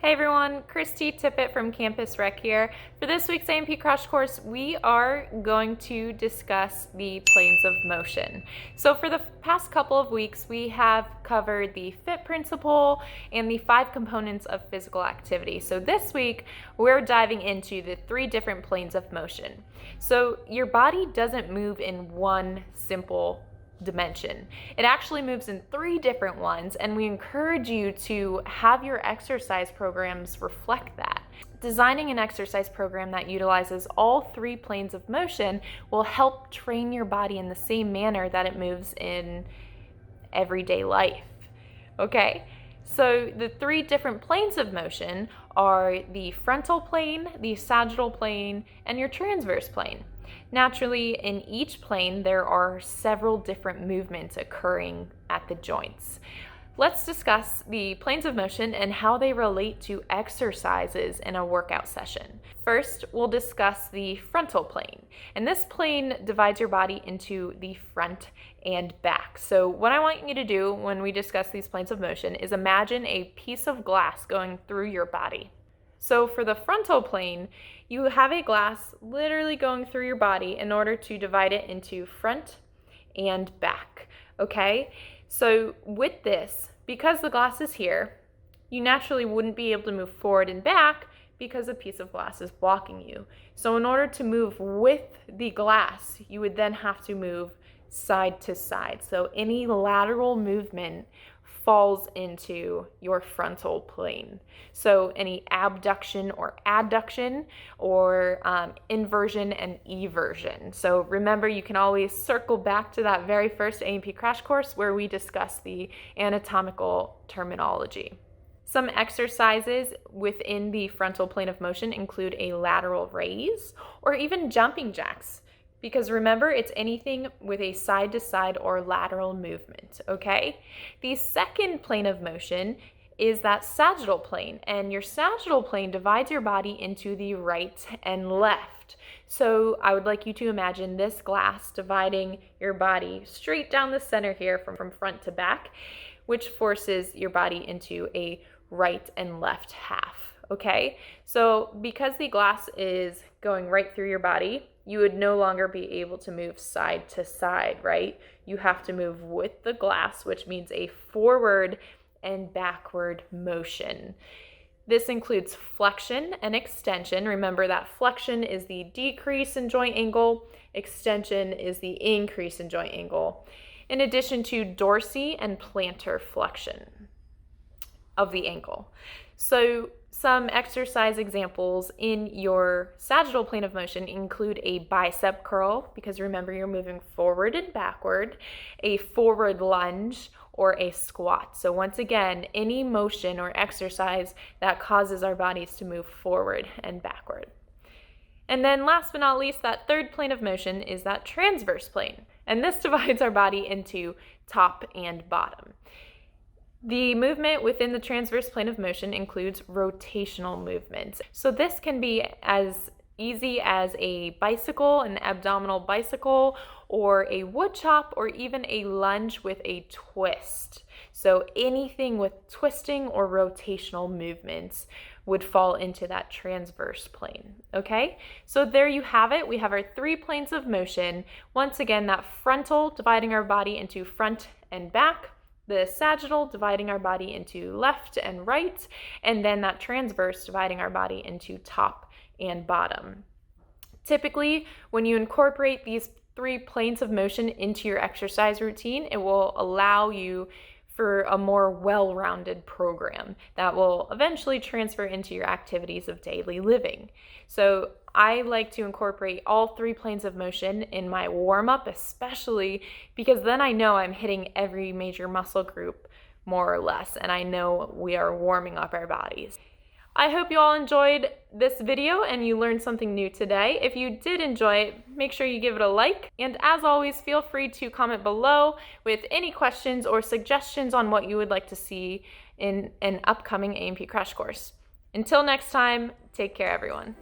Hey everyone, Christy Tippett from Campus Rec here. For this week's A&P Crash Course, we are going to discuss the planes of motion. So for the past couple of weeks, we have covered the FIT principle and the 5 components of physical activity. So this week, we're diving into the 3 different planes of motion. So your body doesn't move in one simple dimension. It actually moves in 3 different ones, and we encourage you to have your exercise programs reflect that. Designing an exercise program that utilizes all 3 planes of motion will help train your body in the same manner that it moves in everyday life. Okay? So the 3 different planes of motion are the frontal plane, the sagittal plane, and your transverse plane. Naturally, in each plane, there are several different movements occurring at the joints. Let's discuss the planes of motion and how they relate to exercises in a workout session. First, we'll discuss the frontal plane, and this plane divides your body into the front and back. So what I want you to do when we discuss these planes of motion is imagine a piece of glass going through your body. So for the frontal plane, you have a glass literally going through your body in order to divide it into front and back, okay? So with this, because the glass is here, you naturally wouldn't be able to move forward and back because a piece of glass is blocking you. So in order to move with the glass, you would then have to move side to side. So any lateral movement falls into your frontal plane. So any abduction or adduction or inversion and eversion. So remember, you can always circle back to that very first A&P Crash Course where we discuss the anatomical terminology. Some exercises within the frontal plane of motion include a lateral raise or even jumping jacks. Because remember, it's anything with a side-to-side or lateral movement, okay? The second plane of motion is that sagittal plane, and your sagittal plane divides your body into the right and left. So I would like you to imagine this glass dividing your body straight down the center here from front to back, which forces your body into a right and left half, okay? So because the glass is going right through your body, you would no longer be able to move side to side, right? You have to move with the glass, which means a forward and backward motion. This includes flexion and extension. Remember that flexion is the decrease in joint angle, extension is the increase in joint angle, in addition to dorsi and plantar flexion of the ankle. So some exercise examples in your sagittal plane of motion include a bicep curl, because remember you're moving forward and backward, a forward lunge, or a squat. So once again, any motion or exercise that causes our bodies to move forward and backward. And then last but not least, that third plane of motion is that transverse plane. And this divides our body into top and bottom. The movement within the transverse plane of motion includes rotational movements. So this can be as easy as a bicycle, an abdominal bicycle, or a wood chop, or even a lunge with a twist. So anything with twisting or rotational movements would fall into that transverse plane, okay? So there you have it. We have our 3 planes of motion. Once again, that frontal dividing our body into front and back, the sagittal dividing our body into left and right, and then that transverse dividing our body into top and bottom. Typically, when you incorporate these 3 planes of motion into your exercise routine, it will allow you for a more well-rounded program that will eventually transfer into your activities of daily living. So I like to incorporate all 3 planes of motion in my warm-up, especially because then I know I'm hitting every major muscle group more or less, and I know we are warming up our bodies. I hope you all enjoyed this video and you learned something new today. If you did enjoy it, make sure you give it a like. And as always, feel free to comment below with any questions or suggestions on what you would like to see in an upcoming A&P Crash Course. Until next time, take care everyone.